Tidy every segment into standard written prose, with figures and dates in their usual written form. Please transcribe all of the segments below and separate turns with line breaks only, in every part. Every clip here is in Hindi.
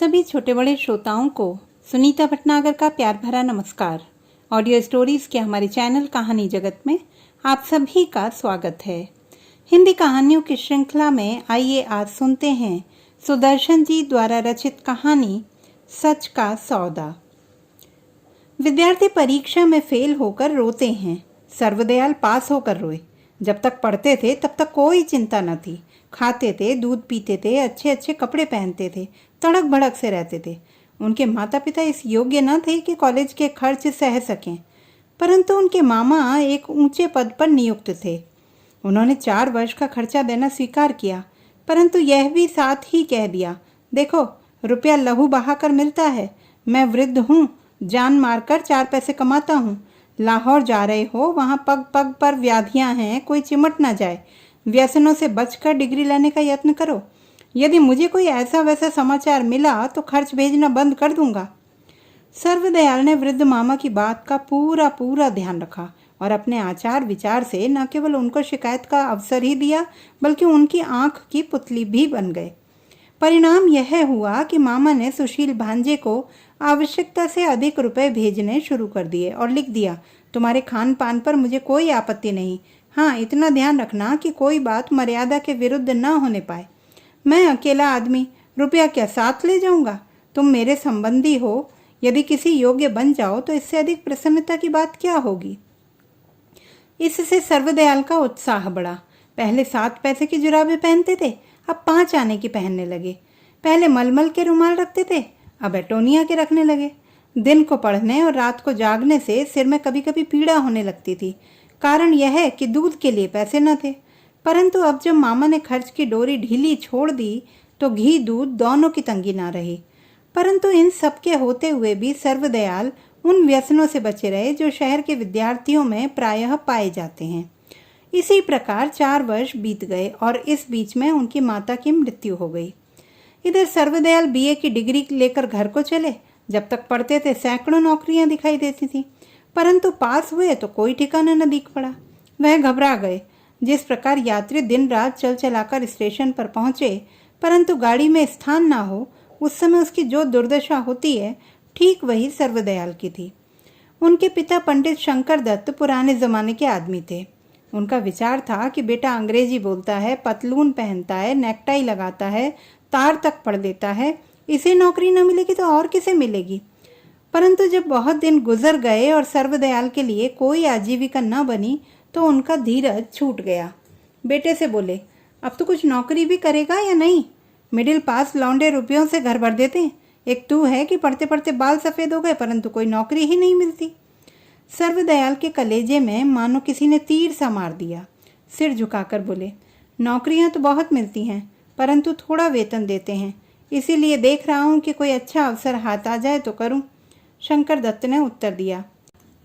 सभी छोटे बड़े श्रोताओं को सुनीता भटनागर का प्यार भरा नमस्कार। ऑडियो स्टोरीज के हमारे चैनल कहानी जगत में आप सभी का स्वागत है। हिंदी कहानियों की श्रृंखला में आइए आज सुनते हैं सुदर्शन जी द्वारा रचित कहानी सच का सौदा। विद्यार्थी परीक्षा में फेल होकर रोते हैं, सर्वदयाल पास होकर रोए। जब तक पढ़ते थे तब तक कोई चिंता न थी। खाते थे, दूध पीते थे, अच्छे अच्छे कपड़े पहनते थे, तड़क भड़क से रहते थे। उनके माता पिता इस योग्य न थे कि कॉलेज के खर्च सह सकें, परंतु उनके मामा एक ऊंचे पद पर नियुक्त थे। उन्होंने 4 वर्ष का खर्चा देना स्वीकार किया, परंतु यह भी साथ ही कह दिया, देखो रुपया लहू बहाकर मिलता है, मैं वृद्ध हूँ, जान मारकर 4 पैसे कमाता हूँ। लाहौर जा रहे हो, वहाँ पग पग पर व्याधियाँ हैं, कोई चिमट ना जाए। व्यसनों से बचकर डिग्री लेने का यत्न करो। यदि मुझे कोई ऐसा वैसा समाचार मिला तो खर्च भेजना बंद कर दूंगा। सर्वदयाल ने वृद्ध मामा की बात का पूरा ध्यान रखा और अपने आचार विचार से न केवल उनको शिकायत का अवसर ही दिया, बल्कि उनकी आंख की पुतली भी बन गए। परिणाम यह हुआ कि मामा ने सुशील भांजे को आवश्यकता से अधिक रुपए भेजने शुरू कर दिए और लिख दिया, तुम्हारे खान पान पर मुझे कोई आपत्ति नहीं, हाँ इतना ध्यान रखना कि कोई बात मर्यादा के विरुद्ध न होने पाए। मैं अकेला आदमी, रुपया क्या साथ ले जाऊंगा? तुम मेरे संबंधी हो, यदि किसी योग्य बन जाओ तो इससे अधिक प्रसन्नता की बात क्या होगी। इससे सर्वदयाल का उत्साह बढ़ा। पहले 7 पैसे की जुराबें पहनते थे, अब 5 आने की पहनने लगे। पहले मलमल के रुमाल रखते थे, अब एटोनिया के रखने लगे। दिन को पढ़ने और रात को जागने से सिर में कभी कभी पीड़ा होने लगती थी। कारण यह है कि दूध के लिए पैसे न थे। परंतु अब जब मामा ने खर्च की डोरी ढीली छोड़ दी तो घी दूध दोनों की तंगी ना रही। परंतु इन सब के होते हुए भी सर्वदयाल उन व्यसनों से बचे रहे जो शहर के विद्यार्थियों में प्रायः पाए जाते हैं। इसी प्रकार 4 वर्ष बीत गए और इस बीच में उनकी माता की मृत्यु हो गई। इधर सर्वदयाल बीए की डिग्री लेकर घर को चले। जब तक पढ़ते थे सैकड़ों नौकरियां दिखाई देती थी, परंतु पास हुए तो कोई ठिकाना न दिख पड़ा। वह घबरा गए। जिस प्रकार यात्री दिन रात चल चलाकर स्टेशन पर पहुंचे, परंतु गाड़ी में स्थान ना हो, उस समय उसकी जो दुर्दशा होती है, ठीक वही सर्वदयाल की थी। उनके पिता पंडित शंकर दत्त पुराने जमाने के आदमी थे। उनका विचार था कि बेटा अंग्रेजी बोलता है, पतलून पहनता है, नेकटाई लगाता है, तार तक पढ़ लेता है, इसे नौकरी न मिलेगी तो और किसे मिलेगी। परंतु जब बहुत दिन गुजर गए और सर्वदयाल के लिए कोई आजीविका न बनी तो उनका धीरज छूट गया। बेटे से बोले, अब तो कुछ नौकरी भी करेगा या नहीं? मिडिल पास लौंडे रुपयों से घर भर देते हैं, एक तू है कि पढ़ते पढ़ते बाल सफ़ेद हो गए परंतु कोई नौकरी ही नहीं मिलती। सर्वदयाल के कलेजे में मानो किसी ने तीर सा मार दिया। सिर झुकाकर बोले, नौकरियां तो बहुत मिलती हैं, परंतु थोड़ा वेतन देते हैं, इसीलिए देख रहा हूँ कि कोई अच्छा अवसर हाथ आ जाए तो करूँ। शंकर दत्त ने उत्तर दिया,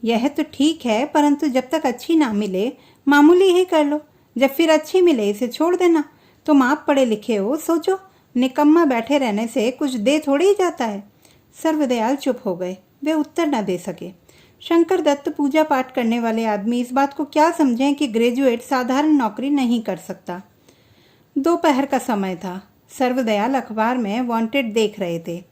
यह तो ठीक है, परंतु जब तक अच्छी ना मिले मामूली ही कर लो, जब फिर अच्छी मिले इसे छोड़ देना। तुम आप पढ़े लिखे हो, सोचो, निकम्मा बैठे रहने से कुछ दे थोड़ी ही जाता है। सर्वदयाल चुप हो गए, वे उत्तर न दे सके। शंकर दत्त पूजा पाठ करने वाले आदमी इस बात को क्या समझें कि ग्रेजुएट साधारण नौकरी नहीं कर सकता। दोपहर का समय था। सर्वदयाल अखबार में वांटेड देख रहे थे।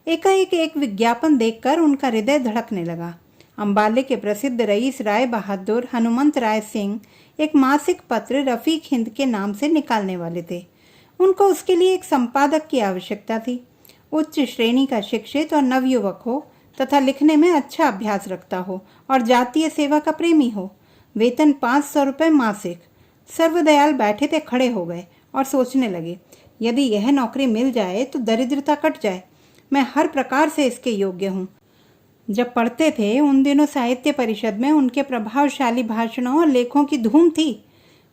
एकाएक एक विज्ञापन देखकर उनका हृदय धड़कने लगा। अंबाले के प्रसिद्ध रईस राय बहादुर हनुमंत राय सिंह एक मासिक पत्र रफीक हिंद के नाम से निकालने वाले थे। उनको उसके लिए एक संपादक की आवश्यकता थी। उच्च श्रेणी का शिक्षित और नवयुवक हो तथा लिखने में अच्छा अभ्यास रखता हो और जातीय सेवा का प्रेमी हो। वेतन 500 रुपये मासिक। सर्वदयाल बैठे थे खड़े हो गए और सोचने लगे, यदि यह नौकरी मिल जाए तो दरिद्रता कट जाए। मैं हर प्रकार से इसके योग्य हूँ। जब पढ़ते थे उन दिनों साहित्य परिषद में उनके प्रभावशाली भाषणों और लेखों की धूम थी।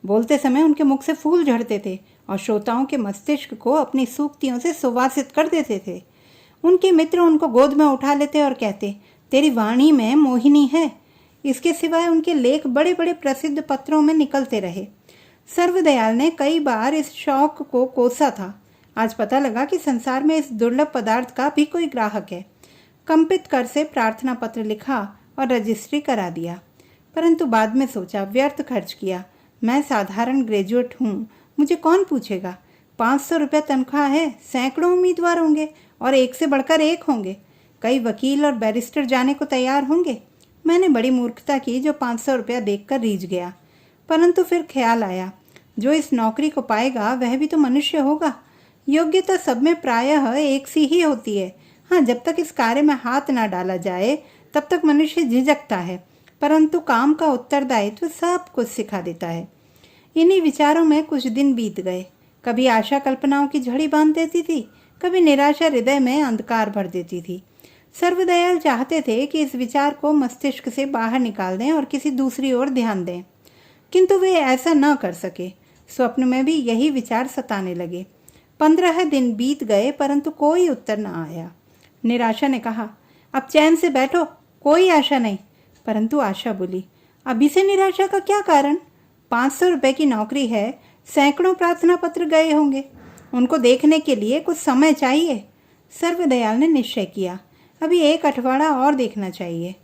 बोलते समय उनके मुख से फूल झड़ते थे और श्रोताओं के मस्तिष्क को अपनी सूक्तियों से सुवासित कर देते थे। उनके मित्र उनको गोद में उठा लेते और कहते, तेरी वाणी में मोहिनी है। इसके सिवाय उनके लेख बड़े बड़े प्रसिद्ध पत्रों में निकलते रहे। सर्वदयाल ने कई बार इस शौक को कोसा था। आज पता लगा कि संसार में इस दुर्लभ पदार्थ का भी कोई ग्राहक है। कंपित कर से प्रार्थना पत्र लिखा और रजिस्ट्री करा दिया, परंतु बाद में सोचा व्यर्थ खर्च किया। मैं साधारण ग्रेजुएट हूँ, मुझे कौन पूछेगा। 500 रुपये तनख्वाह है, सैकड़ों उम्मीदवार होंगे और एक से बढ़कर एक होंगे। कई वकील और बैरिस्टर जाने को तैयार होंगे। मैंने बड़ी मूर्खता की जो 500 रुपया देखकर रीझ गया। परंतु फिर ख्याल आया, जो इस नौकरी को पाएगा वह भी तो मनुष्य होगा। योग्यता सब में प्रायः एक सी ही होती है। हाँ, जब तक इस कार्य में हाथ ना डाला जाए तब तक मनुष्य झिझकता है, परंतु काम का उत्तरदायित्व सब कुछ सिखा देता है। इन्हीं विचारों में कुछ दिन बीत गए। कभी आशा कल्पनाओं की झड़ी बांध देती थी, कभी निराशा हृदय में अंधकार भर देती थी। सर्वदयाल चाहते थे कि इस विचार को मस्तिष्क से बाहर निकाल दें और किसी दूसरी ओर ध्यान दें, किंतु वे ऐसा न कर सके। स्वप्न में भी यही विचार सताने लगे। 15 दिन बीत गए परंतु कोई उत्तर न आया। निराशा ने कहा, अब चैन से बैठो, कोई आशा नहीं। परंतु आशा बोली, अभी से निराशा का क्या कारण? 500 रुपये की नौकरी है, सैकड़ों प्रार्थना पत्र गए होंगे, उनको देखने के लिए कुछ समय चाहिए। सर्वदयाल ने निश्चय किया, अभी 1 अठवाड़ा और देखना चाहिए।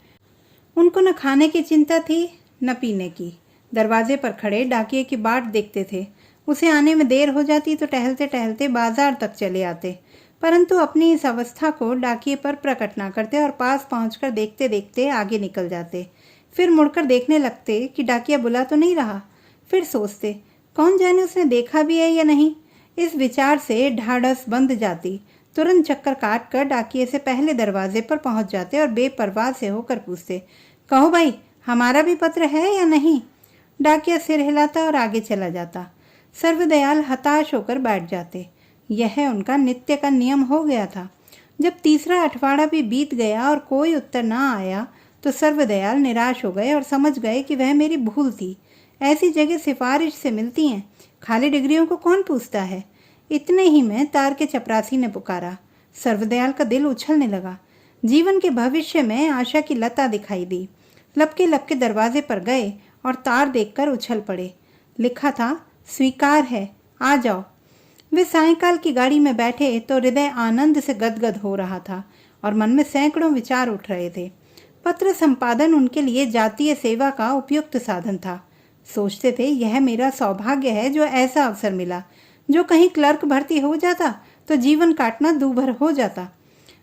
उनको न खाने की चिंता थी न पीने की। दरवाजे पर खड़े डाकिये की बाट देखते थे। उसे आने में देर हो जाती तो टहलते टहलते बाजार तक चले आते, परंतु अपनी इस अवस्था को डाकिये पर प्रकट ना करते और पास पहुंचकर देखते देखते आगे निकल जाते। फिर मुड़कर देखने लगते कि डाकिया बुला तो नहीं रहा। फिर सोचते, कौन जाने उसने देखा भी है या नहीं। इस विचार से ढाढ़स बंध जाती। तुरंत चक्कर काट कर डाकिये से पहले दरवाजे पर पहुंच जाते और बेपरवाह से होकर पूछते, कहो भाई, हमारा भी पत्र है या नहीं? डाकिया सिर हिलाता और आगे चला जाता। सर्वदयाल हताश होकर बैठ जाते। यह उनका नित्य का नियम हो गया था। जब तीसरा अठवाड़ा भी बीत गया और कोई उत्तर न आया तो सर्वदयाल निराश हो गए और समझ गए कि वह मेरी भूल थी। ऐसी जगह सिफारिश से मिलती हैं, खाली डिग्रियों को कौन पूछता है। इतने ही में तार के चपरासी ने पुकारा। सर्वदयाल का दिल उछलने लगा। जीवन के भविष्य में आशा की लता दिखाई दी। लपके लपके दरवाजे पर गए और तार देखकर उछल पड़े। लिखा था, स्वीकार है, आ जाओ। वे सायंकाल की गाड़ी में बैठे तो हृदय आनंद से गदगद हो रहा था और मन में सैकड़ों विचार उठ रहे थे। पत्र संपादन उनके लिए जातीय सेवा का उपयुक्त साधन था। सोचते थे, यह मेरा सौभाग्य है जो ऐसा अवसर मिला। जो कहीं क्लर्क भर्ती हो जाता तो जीवन काटना दूभर हो जाता।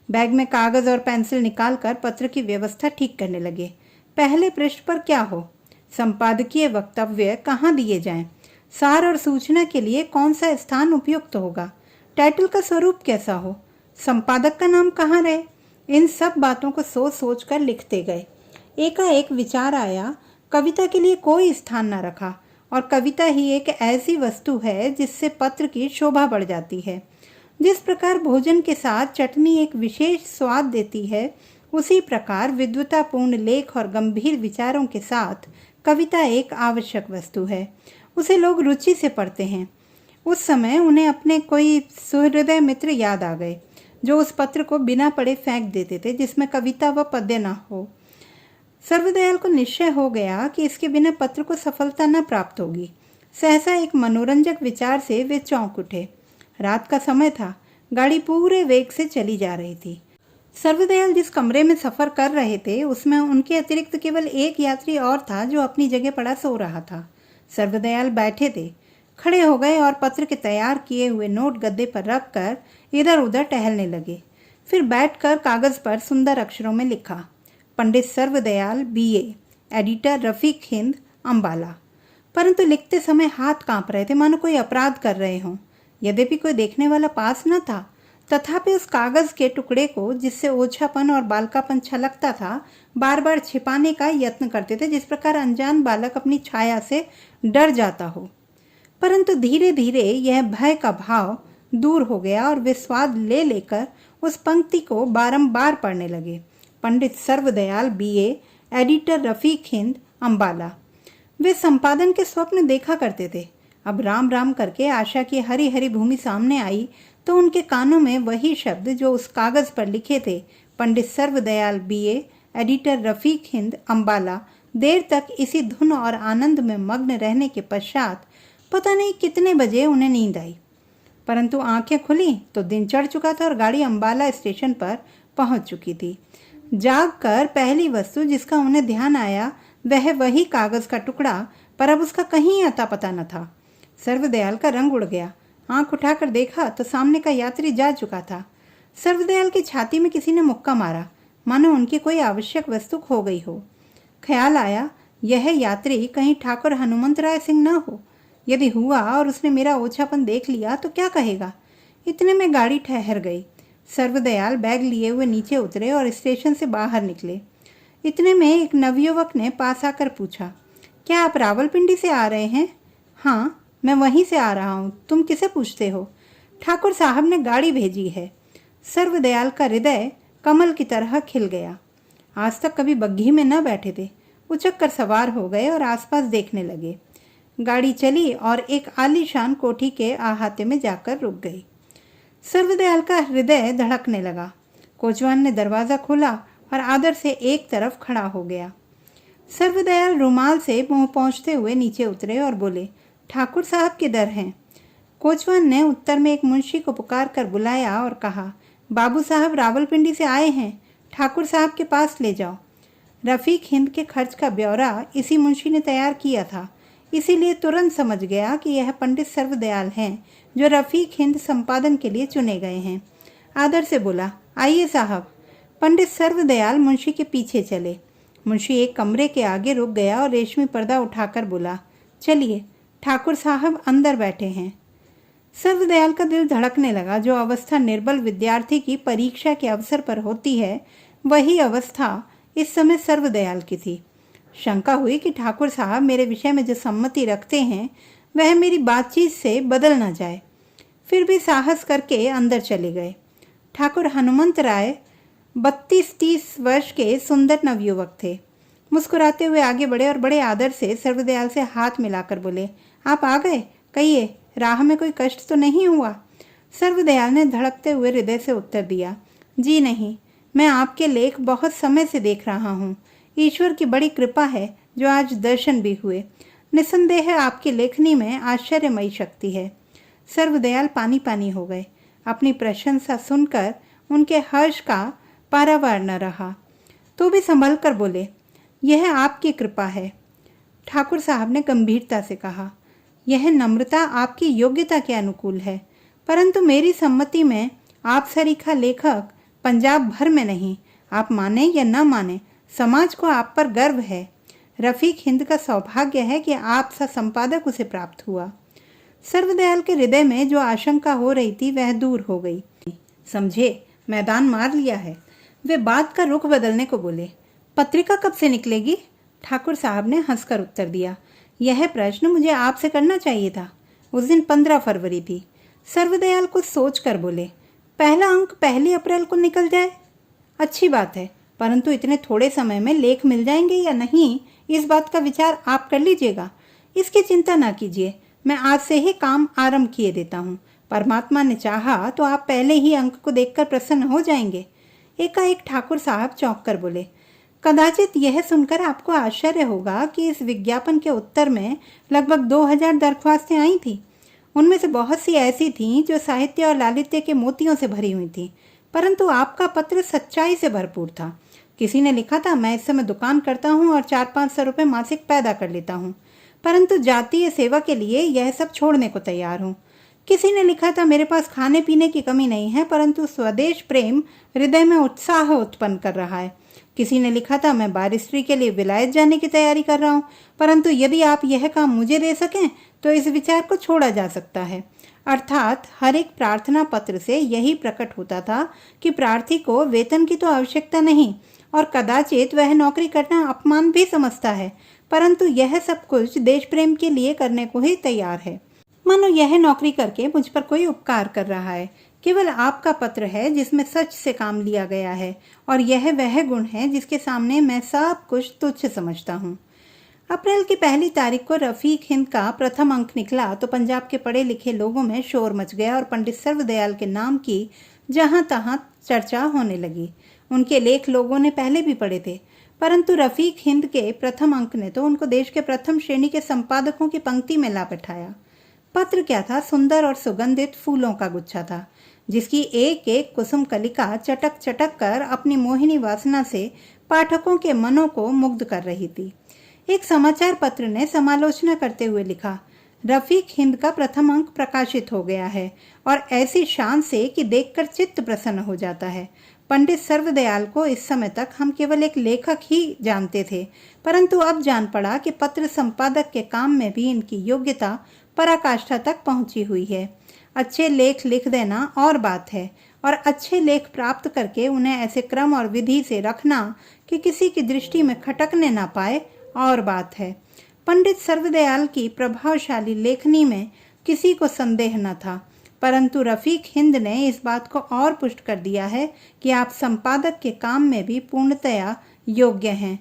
बैग में कागज और पेंसिल निकालकर पत्र की व्यवस्था ठीक करने लगे। पहले पृष्ठ पर क्या हो, संपादकीय वक्तव्य कहाँ दिए जाएं, सार और सूचना के लिए कौन सा स्थान उपयुक्त होगा, टाइटल का स्वरूप कैसा हो, संपादक का नाम कहाँ रहे, इन सब बातों को सोच सोच कर लिखते गए। एकाएक विचार आया, कविता के लिए कोई स्थान न रखा और कविता ही एक ऐसी वस्तु है जिससे पत्र की शोभा बढ़ जाती है। जिस प्रकार भोजन के साथ चटनी एक विशेष स्वाद देती है, उसी प्रकार विद्वतापूर्ण लेख और गंभीर विचारों के साथ कविता एक आवश्यक वस्तु है। उसे लोग रुचि से पढ़ते हैं। उस समय उन्हें अपने कोई सुहृदय मित्र याद आ गए जो उस पत्र को बिना पढ़े फेंक देते थे जिसमें कविता व पद्य न हो। सर्वदयाल को निश्चय हो गया कि इसके बिना पत्र को सफलता न प्राप्त होगी। सहसा एक मनोरंजक विचार से वे चौंक उठे। रात का समय था, गाड़ी पूरे वेग से चली जा रही थी। सर्वदयाल जिस कमरे में सफर कर रहे थे उसमें उनके अतिरिक्त केवल एक यात्री और था जो अपनी जगह पड़ा सो रहा था। सर्वदयाल बैठे थे, खड़े हो गए और पत्र के तैयार किए हुए नोट गद्दे पर रखकर इधर उधर टहलने लगे। फिर बैठकर कागज पर सुंदर अक्षरों में लिखा, पंडित सर्वदयाल BA, एडिटर रफीक हिंद, अंबाला। परंतु लिखते समय हाथ कांप रहे थे, मानो कोई अपराध कर रहे हों। यद्यपि कोई देखने वाला पास न था, तथापि उस कागज के टुकड़े को जिससे ओछापन और बालकापन छलकता था, बार बार छिपाने का यत्न करते थे, जिस प्रकार अनजान बालक अपनी छाया से डर जाता हो। परंतु धीरे धीरे यह भय का भाव दूर हो गया और वे स्वाद ले लेकर उस पंक्ति को बारंबार पढ़ने लगे, पंडित सर्वदयाल BA, एडिटर रफीक हिंद, अंबाला। वे संपादन के स्वप्न देखा करते थे। अब राम राम करके आशा की हरी हरी भूमि सामने आई तो उनके कानों में वही शब्द जो उस कागज पर लिखे थे, पंडित सर्वदयाल BA, एडिटर रफीक हिंद, अंबाला, देर तक इसी धुन और आनंद में मग्न रहने के पश्चात पता नहीं कितने बजे उन्हें नींद आई। परंतु आंखें खुली तो दिन चढ़ चुका था और गाड़ी अंबाला स्टेशन पर पहुंच चुकी थी। जाग कर पहली वस्तु जिसका उन्हें ध्यान आया वह वही कागज का टुकड़ा, पर अब उसका कहीं अता पता न था। सर्वदयाल का रंग उड़ गया। आंख उठाकर देखा तो सामने का यात्री जा चुका था। सर्वदयाल की छाती में किसी ने मुक्का मारा, मानो उनकी कोई आवश्यक वस्तु खो गई हो। ख्याल आया, यह यात्री कहीं ठाकुर हनुमंत राय सिंह न हो। यदि हुआ और उसने मेरा ओछापन देख लिया तो क्या कहेगा। इतने में गाड़ी ठहर गई। सर्वदयाल बैग लिए हुए नीचे उतरे और स्टेशन से बाहर निकले। इतने में एक नवयुवक ने पास आकर पूछा, क्या आप रावलपिंडी से आ रहे हैं? हाँ, मैं वहीं से आ रहा हूँ। तुम किसे पूछते हो? ठाकुर साहब ने गाड़ी भेजी है। सर्वदयाल का हृदय कमल की तरह खिल गया। आज तक कभी बग्घी में न बैठे थे। उचक कर सवार हो गए और आसपास देखने लगे। गाड़ी चली और एक आलीशान कोठी के अहाते में जाकर रुक गई। सर्वदयाल का हृदय धड़कने लगा। कोचवान ने दरवाजा खोला और आदर से एक तरफ खड़ा हो गया। सर्वदयाल रुमाल से मुंह पोंछते हुए नीचे उतरे और बोले, ठाकुर साहब किधर हैं? कोचवान ने उत्तर में एक मुंशी को पुकार कर बुलाया और कहा, बाबू साहब रावलपिंडी से आए हैं, ठाकुर साहब के पास ले जाओ। रफीक हिंद के खर्च का ब्यौरा इसी मुंशी ने तैयार किया था, इसीलिए तुरंत समझ गया कि यह पंडित सर्वदयाल हैं जो रफीक हिंद संपादन के लिए चुने गए हैं। आदर से बोला, आइए साहब। पंडित सर्वदयाल मुंशी के पीछे चले। मुंशी एक कमरे के आगे रुक गया और रेशमी पर्दा उठाकर बोला, चलिए, ठाकुर साहब अंदर बैठे हैं। सर्वदयाल का दिल धड़कने लगा। जो अवस्था निर्बल विद्यार्थी की परीक्षा के अवसर पर होती है, वही अवस्था इस समय सर्वदयाल की थी। शंका हुई कि ठाकुर साहब मेरे विषय में जो सम्मति रखते हैं वह मेरी बातचीत से बदल न जाए। फिर भी साहस करके अंदर चले गए। ठाकुर हनुमंत राय 32-30 वर्ष के सुंदर नवयुवक थे। मुस्कुराते हुए आगे बढ़े और बड़े आदर से सर्वदयाल से हाथ मिलाकर बोले, आप आ गए? कहिए, राह में कोई कष्ट तो नहीं हुआ? सर्वदयाल ने धड़कते हुए हृदय से उत्तर दिया, जी नहीं, मैं आपके लेख बहुत समय से देख रहा हूँ। ईश्वर की बड़ी कृपा है जो आज दर्शन भी हुए। निसंदेह आपकी लेखनी में आश्चर्यमयी शक्ति है। सर्वदयाल पानी पानी हो गए। अपनी प्रशंसा सुनकर उनके हर्ष का पारावार न रहा, तो भी संभल कर बोले, यह आपकी कृपा है। ठाकुर साहब ने गंभीरता से कहा, यह नम्रता आपकी योग्यता के अनुकूल है, परंतु मेरी सम्मति में आप सरीखा लेखक पंजाब भर में नहीं। आप माने या न माने, समाज को आप पर गर्व है। रफीक हिंद का सौभाग्य है कि आप सा संपादक उसे प्राप्त हुआ। सर्वदयाल के हृदय में जो आशंका हो रही थी वह दूर हो गई। समझे, मैदान मार लिया है। वे बात का रुख बदलने को बोले, पत्रिका कब से निकलेगी? ठाकुर साहब ने हंसकर उत्तर दिया, यह प्रश्न मुझे आपसे करना चाहिए था। उस दिन 15 फरवरी थी। सर्वदयाल कुछ सोच कर बोले, पहला अंक 1 अप्रैल को निकल जाए, अच्छी बात है, परंतु इतने थोड़े समय में लेख मिल जाएंगे या नहीं, इस बात का विचार आप कर लीजिएगा। इसकी चिंता ना कीजिए, मैं आज से ही काम आरंभ किए देता हूँ। परमात्मा ने चाहा तो आप पहले ही अंक को देखकर प्रसन्न हो जाएंगे। एकाएक ठाकुर साहब चौंक कर बोले, कदाचित यह सुनकर आपको आश्चर्य होगा कि इस विज्ञापन के उत्तर में लगभग 2000 दरख्वास्तें आई थी। उनमें से बहुत सी ऐसी थीं जो साहित्य और लालित्य के मोतियों से भरी हुई थीं, परंतु आपका पत्र सच्चाई से भरपूर था। किसी ने लिखा था, मैं इस समय दुकान करता हूँ और 400-500 रुपये मासिक पैदा कर लेता हूँ, परंतु जातीय सेवा के लिए यह सब छोड़ने को तैयार हूँ। किसी ने लिखा था, मेरे पास खाने पीने की कमी नहीं है, परंतु स्वदेश प्रेम हृदय में उत्साह उत्पन्न कर रहा है। किसी ने लिखा था, मैं बारिस्ट्री के लिए विलायत जाने की तैयारी कर रहा हूँ, परंतु यदि आप यह काम मुझे दे सकें तो इस विचार को छोड़ा जा सकता है। अर्थात हर एक प्रार्थना पत्र से यही प्रकट होता था कि प्रार्थी को वेतन की तो आवश्यकता नहीं और कदाचित वह नौकरी करना अपमान भी समझता है, परंतु यह सब कुछ देश प्रेम के लिए करने को ही तैयार है। मानो यह नौकरी करके मुझ पर कोई उपकार कर रहा है। केवल आपका पत्र है जिसमें सच से काम लिया गया है, और यह वह गुण है जिसके सामने मैं सब कुछ तुच्छ समझता हूँ। अप्रैल की 1 तारीख को रफीक हिंद का प्रथम अंक निकला तो पंजाब के पढ़े लिखे लोगों में शोर मच गया और पंडित सर्वदयाल के नाम की जहां तहां चर्चा होने लगी। उनके लेख लोगों ने पहले भी पढ़े थे, परंतु रफीक हिंद के प्रथम अंक ने तो उनको देश के प्रथम श्रेणी के संपादकों की पंक्ति में ला बैठाया। पत्र क्या था? सुंदर और सुगंधित फूलों का गुच्छा था, जिसकी एक एक कुसुम कलिका चटक चटक कर अपनी मोहिनी वासना से पाठकों के मनों को मुग्ध कर रही थी। एक समाचार पत्र ने समालोचना करते हुए लिखा, रफीक हिंद का प्रथम अंक प्रकाशित हो गया है और ऐसी शान से कि देखकर चित्त प्रसन्न हो जाता है। पंडित सर्वदयाल को इस समय तक हम केवल एक लेखक ही जानते थे, परंतु अब जान पड़ा कि पत्र संपादक के काम में भी इनकी योग्यता पराकाष्ठा तक पहुंची हुई है। अच्छे लेख लिख देना और बात है, और अच्छे लेख प्राप्त करके उन्हें ऐसे क्रम और विधि से रखना कि किसी की दृष्टि में खटकने ना पाए और बात है। पंडित सर्वदयाल की प्रभावशाली लेखनी में किसी को संदेह न था, परंतु रफीक हिंद ने इस बात को और पुष्ट कर दिया है कि आप संपादक के काम में भी पूर्णतया योग्य हैं।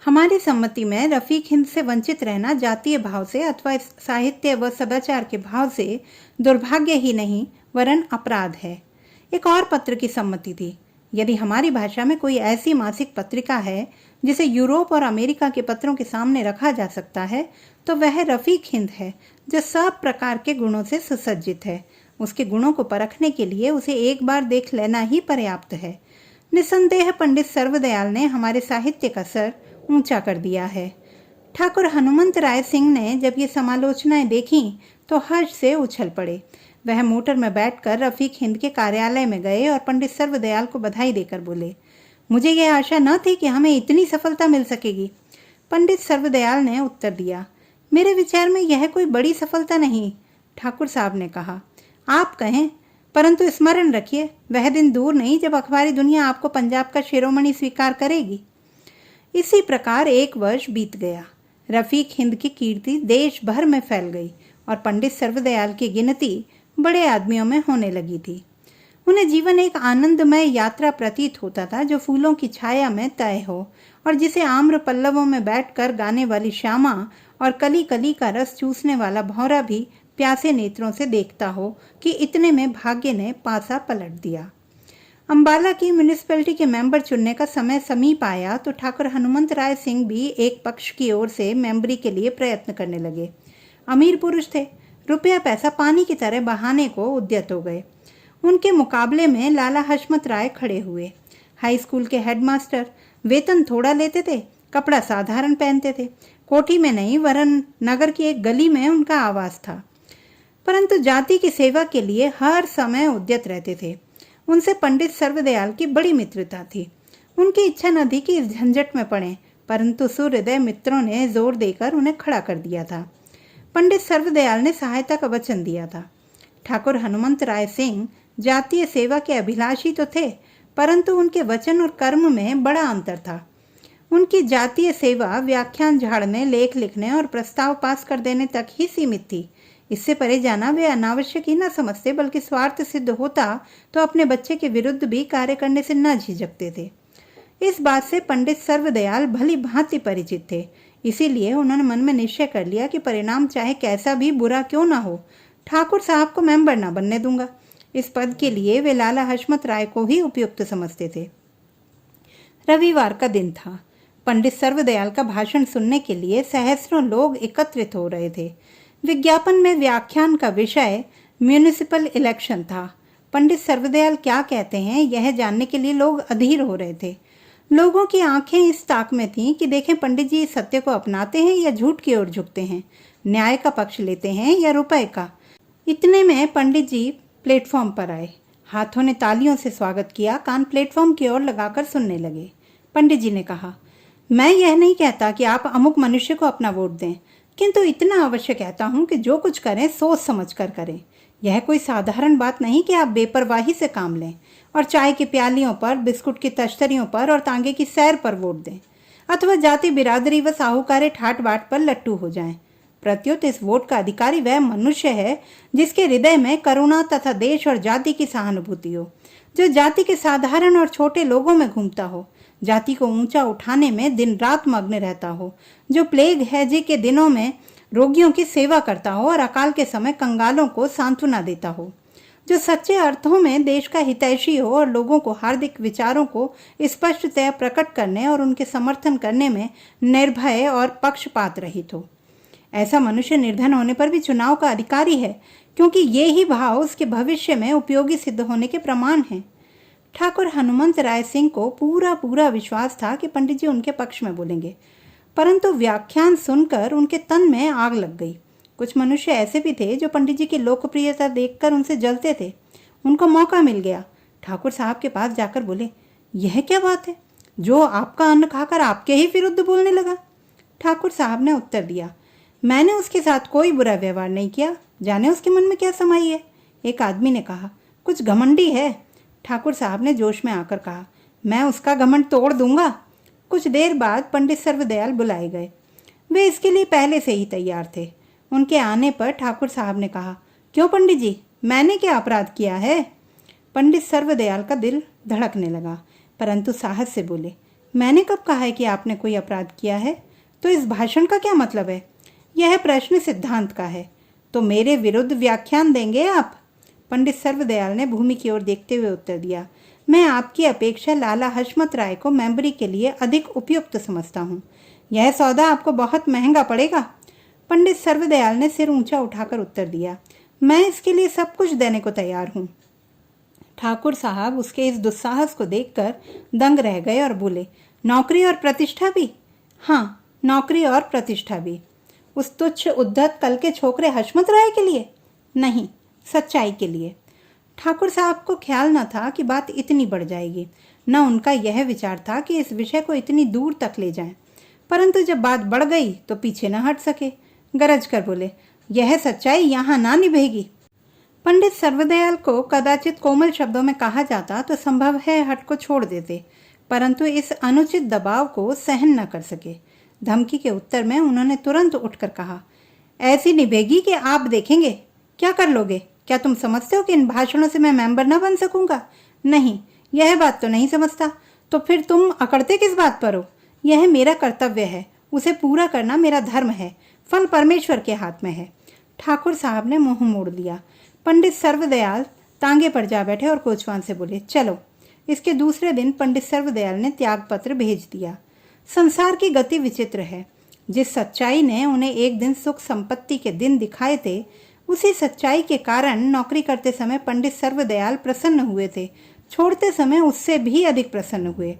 हमारी सम्मति में रफीक हिंद से वंचित रहना जातीय भाव से अथवा साहित्य व सदाचार के भाव से दुर्भाग्य ही नहीं वरन अपराध है। एक और पत्र की सम्मति थी। यदि हमारी भाषा में कोई ऐसी मासिक पत्रिका है जिसे यूरोप और अमेरिका के पत्रों के सामने रखा जा सकता है तो वह रफीक हिंद है, जो सब प्रकार के गुणों से सुसज्जित है। उसके गुणों को परखने के लिए उसे एक बार देख लेना ही पर्याप्त है। निसंदेह पंडित सर्वदयाल ने हमारे साहित्य का सर ऊंचा कर दिया है। ठाकुर हनुमंत राय सिंह ने जब ये समालोचनाएं देखी तो हर्ष से उछल पड़े। वह मोटर में बैठकर रफीक हिंद के कार्यालय में गए और पंडित सर्वदयाल को बधाई देकर बोले, मुझे यह आशा न थी कि हमें इतनी सफलता मिल सकेगी। पंडित सर्वदयाल ने उत्तर दिया, मेरे विचार में यह कोई बड़ी सफलता नहीं। ठाकुर साहब ने कहा, आप कहें, परंतु स्मरण रखिए वह दिन दूर नहीं जब अखबारी दुनिया आपको पंजाब का शिरोमणि स्वीकार करेगी। इसी प्रकार एक वर्ष बीत गया। रफीक हिंद की कीर्ति देश भर में फैल गई और पंडित सर्वदयाल की गिनती बड़े आदमियों में होने लगी थी। उन्हें जीवन एक आनंदमय यात्रा प्रतीत होता था, जो फूलों की छाया में तय हो और जिसे आम्र पल्लवों में बैठकर गाने वाली श्यामा और कली कली का रस चूसने वाला भौरा भी प्यासे नेत्रों से देखता हो कि इतने में भाग्य ने पासा पलट दिया। अंबाला की म्यूनिसिपैलिटी के मेंबर चुनने का समय समीप आया तो ठाकुर हनुमंत राय सिंह भी एक पक्ष की ओर से मेंबरी के लिए प्रयत्न करने लगे। अमीर पुरुष थे, रुपया पैसा पानी की तरह बहाने को उद्यत हो गए। उनके मुकाबले में लाला हशमत राय खड़े हुए। हाई स्कूल के हेडमास्टर, वेतन थोड़ा लेते थे, कपड़ा साधारण पहनते थे, कोठी में नहीं वरन नगर की एक गली में उनका आवास था, परंतु जाति की सेवा के लिए हर समय उद्यत रहते थे। उनसे पंडित सर्वदयाल की बड़ी मित्रता थी। उनकी इच्छा न थी कि इस झंझट में पड़े, परंतु सुहृदय मित्रों ने जोर देकर उन्हें खड़ा कर दिया था। पंडित सर्वदयाल ने सहायता का वचन दिया था। ठाकुर हनुमंत राय सिंह जातीय सेवा के अभिलाषी तो थे, परंतु उनके वचन और कर्म में बड़ा अंतर था। उनकी जातीय सेवा व्याख्यान झाड़ने, लेख लिखने और प्रस्ताव पास कर देने तक ही सीमित थी। इससे परे जाना वे अनावश्यक ही न समझते, बल्कि स्वार्थ सिद्ध होता तो अपने बच्चे के विरुद्ध भी कार्य करने से न झिझकते थे। इस बात से पंडित सर्वदयाल भली भांति परिचित थे। इसीलिए उन्होंने मन में निश्चय कर लिया कि परिणाम चाहे कैसा भी बुरा क्यों ना हो, ठाकुर साहब को मेंबर ना बनने दूंगा। इस पद के लिए वे लाला हशमत राय को ही उपयुक्त समझते थे। रविवार का दिन था। पंडित सर्वदयाल का भाषण सुनने के लिए सहस्रों लोग एकत्रित हो रहे थे। विज्ञापन में व्याख्यान का विषय म्यूनिसिपल इलेक्शन था। पंडित सर्वदयाल क्या कहते हैं यह जानने के लिए लोग अधीर हो रहे थे। लोगों की आंखें इस ताक में थीं कि देखें पंडित जी सत्य को अपनाते हैं या झूठ की ओर झुकते हैं, न्याय का पक्ष लेते हैं या रुपए का। इतने में पंडित जी प्लेटफॉर्म पर आए। हाथों ने तालियों से स्वागत किया, कान प्लेटफॉर्म की ओर लगाकर सुनने लगे। पंडित जी ने कहा, मैं यह नहीं कहता कि आप अमुक मनुष्य को अपना वोट दें, किंतु इतना अवश्य कहता हूं कि जो कुछ करें सोच समझ कर करें। यह कोई साधारण बात नहीं कि आप बेपरवाही से काम लें और चाय की प्यालियों पर, बिस्कुट की तश्तरियों पर और तांगे की सैर पर वोट दें, अथवा जाति बिरादरी व साहूकारे ठाट बाट पर लट्टू हो जाएं। प्रत्युत इस वोट का अधिकारी वह मनुष्य है जिसके हृदय में करुणा तथा देश और जाति की सहानुभूति हो, जो जाति के साधारण और छोटे लोगों में घूमता हो, जाति को ऊंचा उठाने में दिन रात मग्न रहता हो, जो प्लेग हैजे के दिनों में रोगियों की सेवा करता हो और अकाल के समय कंगालों को सांत्वना देता हो, जो सच्चे अर्थों में देश का हितैषी हो और लोगों को हार्दिक विचारों को स्पष्टतया प्रकट करने और उनके समर्थन करने में निर्भय और पक्षपात रहित हो। ऐसा मनुष्य निर्धन होने पर भी चुनाव का अधिकारी है, क्योंकि ये ही भाव उसके भविष्य में उपयोगी सिद्ध होने के प्रमाण हैं। ठाकुर हनुमंत राय सिंह को पूरा विश्वास था कि पंडित जी उनके पक्ष में बोलेंगे, परंतु व्याख्यान सुनकर उनके तन में आग लग गई। कुछ मनुष्य ऐसे भी थे जो पंडित जी की लोकप्रियता देखकर उनसे जलते थे। उनको मौका मिल गया। ठाकुर साहब के पास जाकर बोले, यह क्या बात है, जो आपका अन्न खाकर आपके ही विरुद्ध बोलने लगा। ठाकुर साहब ने उत्तर दिया, मैंने उसके साथ कोई बुरा व्यवहार नहीं किया, जाने उसके मन में क्या समाई है। एक आदमी ने कहा, कुछ घमंडी है। ठाकुर साहब ने जोश में आकर कहा, मैं उसका घमंड तोड़ दूंगा। कुछ देर बाद पंडित सर्वदयाल बुलाए गए। वे इसके लिए पहले से ही तैयार थे। उनके आने पर ठाकुर साहब ने कहा, क्यों पंडित जी, मैंने क्या अपराध किया है। पंडित सर्वदयाल का दिल धड़कने लगा, परंतु साहस से बोले, मैंने कब कहा है कि आपने कोई अपराध किया है, तो इस भाषण का क्या मतलब है। यह प्रश्न सिद्धांत का है, तो मेरे विरुद्ध व्याख्यान देंगे आप। पंडित सर्वदयाल ने भूमि की ओर देखते हुए उत्तर दिया, मैं आपकी अपेक्षा लाला हशमत राय को मेंबरी के लिए अधिक उपयुक्त समझता हूँ। यह सौदा आपको बहुत महंगा पड़ेगा। पंडित सर्वदयाल ने सिर ऊंचा उठाकर उत्तर दिया, मैं इसके लिए सब कुछ देने को तैयार हूँ। ठाकुर साहब उसके इस दुस्साहस को देखकर दंग रह गए और बोले, नौकरी और प्रतिष्ठा भी। हाँ, नौकरी और प्रतिष्ठा भी। उस तुच्छ उद्धत कल के छोकरे हशमत राय के लिए नहीं, सच्चाई के लिए। ठाकुर साहब को ख्याल न था कि बात इतनी बढ़ जाएगी, न उनका यह विचार था कि इस विषय को इतनी दूर तक ले जाएं। परंतु जब बात बढ़ गई तो पीछे न हट सके। गरज कर बोले, यह सच्चाई यहाँ ना निभेगी। पंडित सर्वदयाल को कदाचित कोमल शब्दों में कहा जाता तो संभव है हट को छोड़ देते, परंतु इस अनुचित दबाव को सहन न कर सके। धमकी के उत्तर में उन्होंने तुरंत उठकर कहा, ऐसी निभेगी कि आप देखेंगे। क्या कर लोगे? क्या तुम समझते हो कि इन भाषणों से मैं मेंबर न बन सकूंगा? नहीं, यह बात तो नहीं समझता। तो फिर तुम अकड़ते किस बात पर हो? यह मेरा कर्तव्य है, उसे पूरा करना मेरा धर्म है, फल परमेश्वर के हाथ में है। ठाकुर साहब ने मुंह मोड़ लिया। पंडित सर्वदयाल तांगे पर जा बैठे और कोचवान से बोले, चलो। इसके दूसरे दिन पंडित सर्वदयाल ने त्याग पत्र भेज दिया। संसार की गति विचित्र है। जिस सच्चाई ने उन्हें एक दिन सुख संपत्ति के दिन दिखाए थे, उसी सच्चाई के कारण नौकरी करते समय पंडित सर्वदयाल प्रसन्न हुए थे, छोड़ते समय उससे भी अधिक प्रसन्न हुए।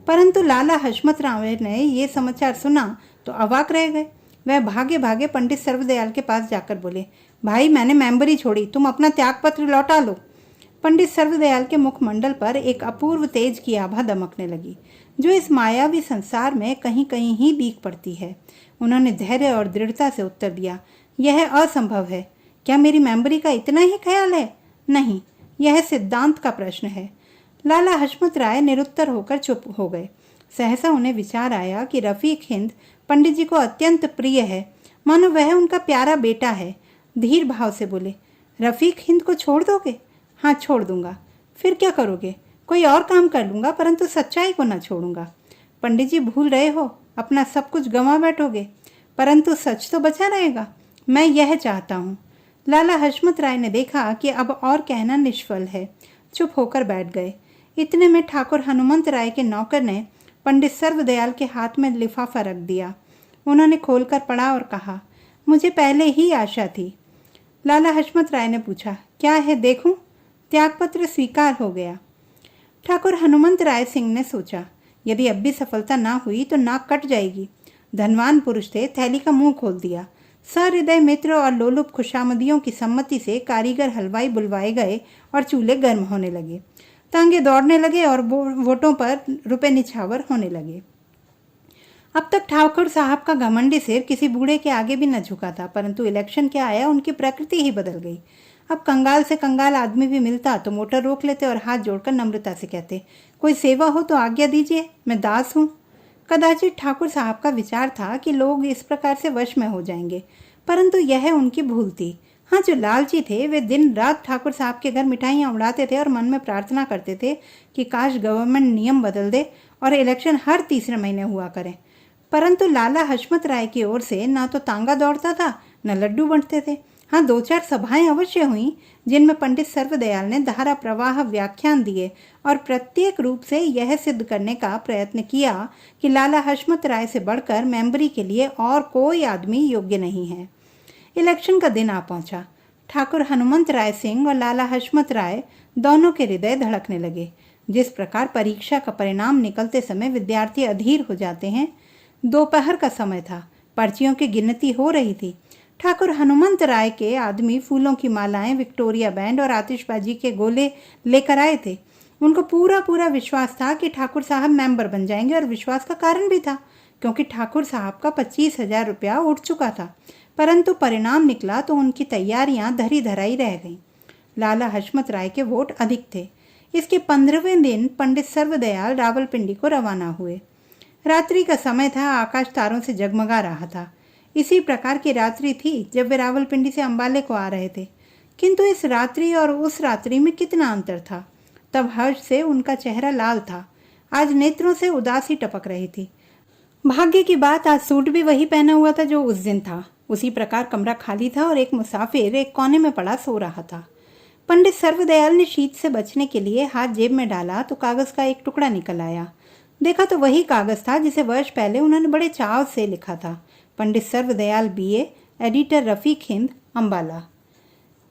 परंतु लाला हशमत राय ने ये समाचार सुना तो अवाक रह गए। वह भागे भागे पंडित सर्वदयाल के पास जाकर बोले, भाई मैंने मेंबरी छोड़ी, तुम अपना त्याग पत्र लौटा लो। पंडित सर्वदयाल के मुखमंडल पर एक अपूर्व तेज की आभा दमकने लगी, जो इस मायावी संसार में कहीं कहीं ही दीख पड़ती है। उन्होंने धैर्य और दृढ़ता से उत्तर दिया, यह असंभव है। क्या मेरी मेंबरी का इतना ही ख्याल है? नहीं, यह सिद्धांत का प्रश्न है। लाला हशमत राय निरुत्तर होकर चुप हो गए। सहसा उन्हें विचार आया कि रफीक हिंद पंडित जी को अत्यंत प्रिय है, मानो वह उनका प्यारा बेटा है। धीर भाव से बोले, रफीक हिंद को छोड़ दोगे? हाँ, छोड़ दूंगा। फिर क्या करोगे? कोई और काम कर लूंगा, परंतु सच्चाई को न छोड़ूंगा। पंडित जी भूल रहे हो, अपना सब कुछ गंवा बैठोगे, परंतु सच तो बचा रहेगा। मैं यह चाहता हूँ। लाला हशमत राय ने देखा कि अब और कहना निष्फल है, चुप होकर बैठ गए। इतने में ठाकुर हनुमंत राय के नौकर ने पंडित सर्वदयाल के हाथ में लिफाफा रख दिया। उन्होंने खोलकर पढ़ा और कहा, मुझे पहले ही आशा थी। लाला हशमत राय ने पूछा, क्या है देखूं? त्यागपत्र स्वीकार हो गया। ठाकुर हनुमंत राय सिंह ने सोचा, यदि अब भी सफलता ना हुई तो नाक कट जाएगी। धनवान पुरुष थे, थैली का मुंह खोल दिया। सहृदय मित्र और लोलुप खुशामदियों की सम्मति से कारीगर हलवाई बुलवाए गए और चूल्हे गर्म होने लगे। तांगे दौड़ने लगे और वोटों पर रुपए निछावर होने लगे। अब तक ठाकुर साहब का घमंडी सिर किसी बूढ़े के आगे भी न झुका था, परंतु इलेक्शन क्या आया, उनकी प्रकृति ही बदल गई। अब कंगाल से कंगाल आदमी भी मिलता तो मोटर रोक लेते और हाथ जोड़कर नम्रता से कहते, कोई सेवा हो तो आज्ञा दीजिए, मैं दास हूँ। कदाचित ठाकुर साहब का विचार था कि लोग इस प्रकार से वश में हो जाएंगे, परंतु यह उनकी भूल थी। हाँ, जो लालची थे वे दिन रात ठाकुर साहब के घर मिठाइयाँ उड़ाते थे और मन में प्रार्थना करते थे कि काश गवर्नमेंट नियम बदल दे और इलेक्शन हर तीसरे महीने हुआ करें। परंतु लाला हशमत राय की ओर से ना तो तांगा दौड़ता था, न लड्डू बंटते थे। हाँ, 2-4 सभाएं अवश्य हुई जिनमें पंडित सर्वदयाल ने धारा प्रवाह व्याख्यान दिए और प्रत्येक रूप से यह सिद्ध करने का प्रयत्न किया कि लाला हशमत राय से बढ़कर मेंबरी के लिए और कोई आदमी योग्य नहीं है। इलेक्शन का दिन आ पहुंचा। ठाकुर हनुमंत राय सिंह और लाला हशमत राय दोनों के हृदय धड़कने लगे। जिस प्रकार परीक्षा का परिणाम निकलते समय विद्यार्थी अधीर हो जाते हैं। दोपहर का समय था, पर्चियों की गिनती हो रही थी। ठाकुर हनुमंत राय के आदमी फूलों की मालाएं, विक्टोरिया बैंड और आतिशबाजी के गोले लेकर आए थे। उनको पूरा पूरा विश्वास था कि ठाकुर साहब मेंबर बन जाएंगे, और विश्वास का कारण भी था क्योंकि ठाकुर साहब का 25,000 रुपया उठ चुका था। परंतु परिणाम निकला तो उनकी तैयारियां धरी धराई रह गईं। लाला हशमत राय के वोट अधिक थे। इसके 15वें दिन पंडित सर्वदयाल रावलपिंडी को रवाना हुए। रात्रि का समय था, आकाश तारों से जगमगा रहा था। इसी प्रकार की रात्रि थी जब वे रावलपिंडी से अंबाले को आ रहे थे, किंतु इस रात्रि और उस रात्रि में कितना अंतर था। तब हर्ष से उनका चेहरा लाल था, आज नेत्रों से उदासी टपक रही थी। भाग्य की बात, आज सूट भी वही पहना हुआ था जो उस दिन था। उसी प्रकार कमरा खाली था और एक मुसाफिर एक कोने में पड़ा सो रहा था। पंडित सर्वदयाल ने शीत से बचने के लिए हाथ जेब में डाला तो कागज का एक टुकड़ा निकल आया। देखा तो वही कागज था जिसे वर्ष पहले उन्होंने बड़े चाव से लिखा था, पंडित सर्वदयाल बीए, एडिटर रफीक हिंद, अंबाला।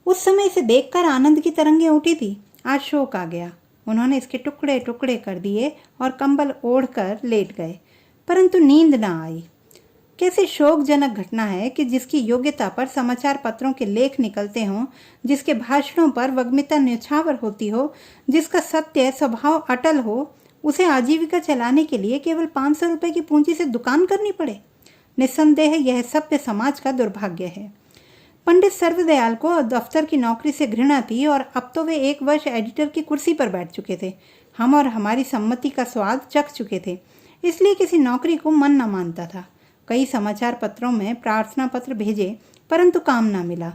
उस समय इसे देखकर आनंद की तरंगें उठी थी। आज शोक आ गया। उन्होंने इसके टुकड़े टुकड़े कर दिए और कंबल ओढ़कर लेट गए, परंतु नींद न आई। कैसी शोकजनक घटना है कि जिसकी योग्यता पर समाचार पत्रों के लेख निकलते हों, जिसके भाषणों पर वग्मिता न्यौछावर होती हो, जिसका सत्य स्वभाव अटल हो, उसे आजीविका चलाने के लिए केवल 500 रुपए की पूंजी से दुकान करनी पड़े। निस्संदेह यह सभ्य समाज का दुर्भाग्य है। पंडित सर्वदयाल को दफ्तर की नौकरी से घृणा थी और अब तो वे 1 वर्ष एडिटर की कुर्सी पर बैठ चुके थे। हम और हमारी सम्मति का स्वाद चख चुके थे, इसलिए किसी नौकरी को मन न मानता था। कई समाचार पत्रों में प्रार्थना पत्र भेजे, परंतु काम न मिला।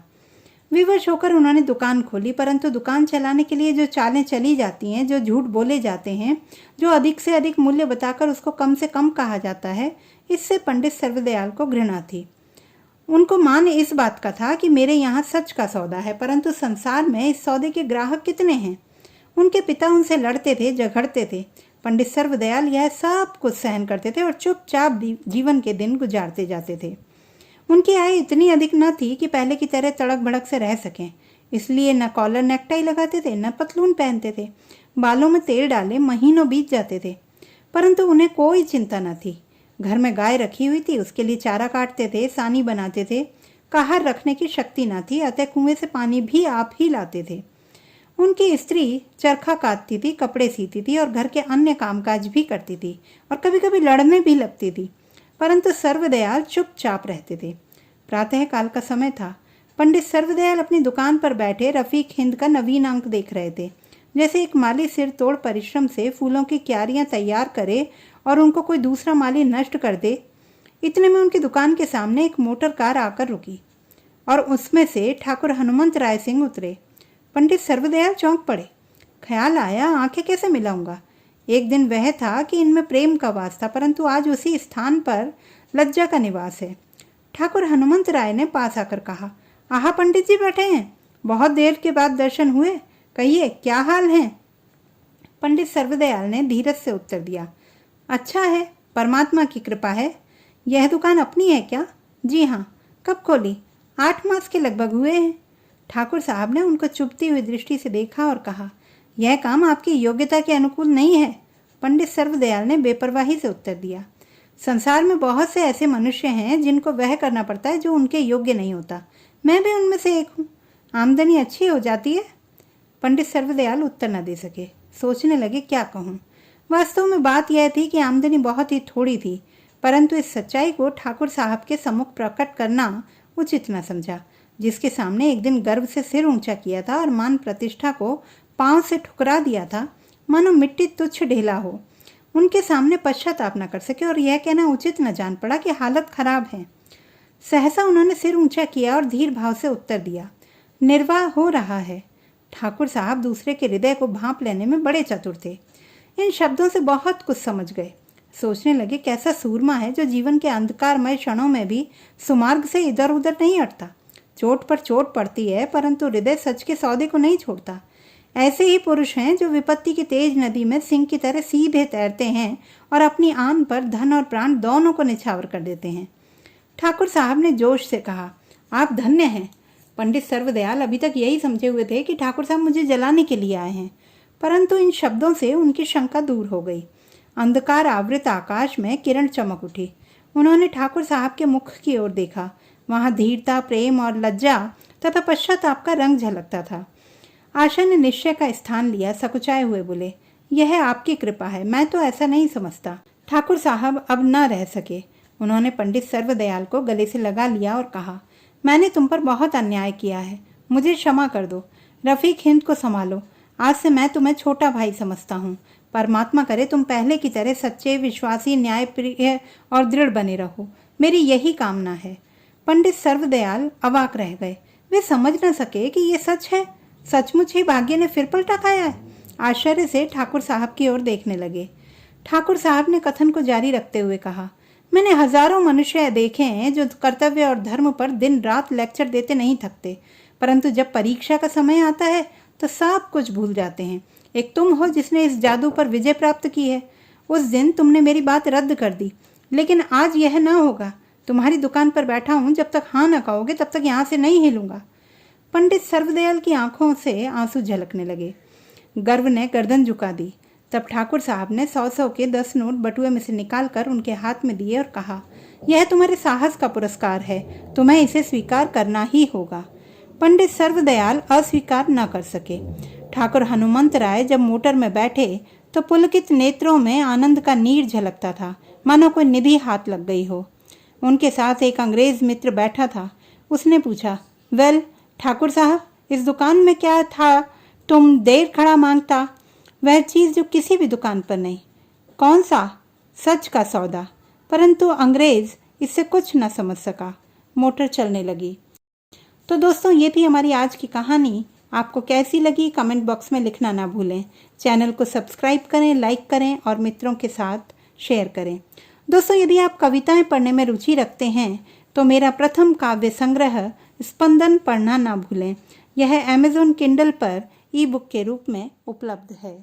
विवश होकर उन्होंने दुकान खोली, परंतु दुकान चलाने के लिए जो चालें चली जाती हैं, जो झूठ बोले जाते हैं, जो अधिक से अधिक मूल्य बताकर उसको कम से कम कहा जाता है, इससे पंडित सर्वदयाल को घृणा थी। उनको मान इस बात का था कि मेरे यहाँ सच का सौदा है, परंतु संसार में इस सौदे के ग्राहक कितने हैं। उनके पिता उनसे लड़ते थे, झगड़ते थे। पंडित सर्वदयाल यह सब कुछ सहन करते थे और चुपचाप जीवन के दिन गुजारते जाते थे। उनकी आय इतनी अधिक न थी कि पहले की तरह तड़क भड़क से रह सकें, इसलिए न कॉलर नेकटाई लगाते थे, न पतलून पहनते थे। बालों में तेल डाले महीनों बीत जाते थे, परंतु उन्हें कोई चिंता न थी। घर में गाय रखी हुई थी, उसके लिए चारा काटते थे, सानी बनाते थे। कहार रखने की शक्ति न थी, अतः कुएं से पानी भी आप ही लाते थे। उनकी स्त्री चरखा काटती थी, कपड़े सीती थी और घर के अन्य कामकाज भी करती थी और कभी कभी लड़ने भी लगती थी, परंतु सर्वदयाल चुपचाप रहते थे। प्रातः काल का समय था। पंडित सर्वदयाल अपनी दुकान पर बैठे रफीक हिंद का नवीन अंक देख रहे थे। जैसे एक माली सिर तोड़ परिश्रम से फूलों की क्यारियां तैयार करे और उनको कोई दूसरा माली नष्ट कर दे। इतने में उनकी दुकान के सामने एक मोटर कार आकर रुकी और उसमें से ठाकुर हनुमंत राय सिंह उतरे। पंडित सर्वदयाल चौंक पड़े। ख्याल आया, आंखें कैसे मिलाऊंगा। एक दिन वह था कि इनमें प्रेम का वास था, परंतु आज उसी स्थान पर लज्जा का निवास है। ठाकुर हनुमंत राय ने पास आकर कहा, आहा पंडित जी बैठे हैं, बहुत देर के बाद दर्शन हुए, कहिए क्या हाल है। पंडित सर्वदयाल ने धीरज से उत्तर दिया, अच्छा है, परमात्मा की कृपा है। यह दुकान अपनी है क्या? जी हाँ। कब खोली? 8 मास के लगभग हुए हैं। ठाकुर साहब ने उनको चुभती हुई दृष्टि से देखा और कहा, यह काम आपकी योग्यता के अनुकूल नहीं है। पंडित सर्वदयाल ने बेपरवाही से उत्तर दिया, संसार में बहुत से ऐसे मनुष्य हैं जिनको वह करना पड़ता है जो उनके योग्य नहीं होता। मैं भी उनमें से एक हूँ। आमदनी अच्छी हो जाती है। पंडित सर्वदयाल उत्तर न दे सके। सोचने लगे क्या कहूँ। वास्तव में बात यह थी कि आमदनी बहुत ही थोड़ी थी, परंतु इस सच्चाई को ठाकुर साहब के सम्मुख प्रकट करना उचित न समझा, जिसके सामने एक दिन गर्व से सिर ऊंचा किया था और मान प्रतिष्ठा को पांव से ठुकरा दिया था, मानो मिट्टी तुच्छ ढेला हो। उनके सामने पश्चाताप न कर सके और यह कहना उचित न जान पड़ा कि हालत खराब है। सहसा उन्होंने सिर ऊंचा किया और धीर भाव से उत्तर दिया, निर्वाह हो रहा है। ठाकुर साहब दूसरे के हृदय को भांप लेने में बड़े चतुर थे। इन शब्दों से बहुत कुछ समझ गए। सोचने लगे कैसा सूरमा है जो जीवन के अंधकारमय क्षणों में भी सुमार्ग से इधर उधर नहीं हटता। चोट पर चोट पड़ती है, परंतु हृदय सच के सौदे को नहीं छोड़ता। ऐसे ही पुरुष हैं जो विपत्ति की तेज नदी में सिंह की तरह सीधे तैरते हैं और अपनी आन पर धन और प्राण दोनों को निछावर कर देते हैं। ठाकुर साहब ने जोश से कहा, आप धन्य हैं। पंडित सर्वदयाल अभी तक यही समझे हुए थे कि ठाकुर साहब मुझे जलाने के लिए आए हैं, परंतु इन शब्दों से उनकी शंका दूर हो गई। अंधकार आवृत आकाश में किरण चमक उठी। उन्होंने ठाकुर साहब के मुख की ओर देखा। वहाँ धीरता, प्रेम और लज्जा तथा पश्चाताप का रंग झलकता था। आशा ने निश्चय का स्थान लिया, सकुचाए हुए बोले, यह आपकी कृपा है, मैं तो ऐसा नहीं समझता। ठाकुर साहब अब न रह सके। उन्होंने पंडित सर्वदयाल को गले से लगा लिया और कहा, मैंने तुम पर बहुत अन्याय किया है, मुझे क्षमा कर दो। रफीक हिंद को संभालो। आज से मैं तुम्हें छोटा भाई समझता हूँ। परमात्मा करे तुम पहले की तरह सच्चे, विश्वासी, न्यायप्रिय और दृढ़ बने रहो, मेरी यही कामना है। पंडित सर्वदयाल अवाक रह गए। वे समझ न सके कि ये सच है। सचमुच ही भाग्य ने फिर पलटा खाया है। आश्चर्य से ठाकुर साहब की ओर देखने लगे। ठाकुर साहब ने कथन को जारी रखते हुए कहा, मैंने हजारों मनुष्य देखे हैं जो कर्तव्य और धर्म पर दिन रात लेक्चर देते नहीं थकते, परंतु जब परीक्षा का समय आता है तो सब कुछ भूल जाते हैं। एक तुम हो जिसने इस जादू पर विजय प्राप्त की है। उस दिन तुमने मेरी बात रद्द कर दी, लेकिन आज यह ना होगा। तुम्हारी दुकान पर बैठा हूं, जब तक हाँ न कहोगे तब तक यहाँ से नहीं हिलूंगा। पंडित सर्वदयाल की आंखों से आंसू झलकने लगे। गर्व ने गर्दन झुका दी। तब ठाकुर साहब ने 100 के 10 नोट बटुए में से निकालकर उनके हाथ में दिए और कहा, यह तुम्हारे साहस का पुरस्कार है, तुम्हें इसे स्वीकार करना ही होगा। पंडित सर्वदयाल अस्वीकार न कर सके। ठाकुर हनुमंत राय जब मोटर में बैठे तो पुलकित नेत्रों में आनंद का नीर झलकता था, मानो कोई निधि हाथ लग गई हो। उनके साथ एक अंग्रेज मित्र बैठा था। उसने पूछा, वेल ठाकुर साहब, इस दुकान में क्या था तुम देर खड़ा मांगता? वह चीज़ जो किसी भी दुकान पर नहीं। कौन सा? सच का सौदा। परंतु अंग्रेज इससे कुछ न समझ सका। मोटर चलने लगी। तो दोस्तों, ये थी हमारी आज की कहानी। आपको कैसी लगी कमेंट बॉक्स में लिखना ना भूलें। चैनल को सब्सक्राइब करें, लाइक करें और मित्रों के साथ शेयर करें। दोस्तों, यदि आप कविताएं पढ़ने में रुचि रखते हैं तो मेरा प्रथम काव्य संग्रह स्पंदन पढ़ना ना भूलें। यह अमेज़न किंडल पर ई बुक के रूप में उपलब्ध है।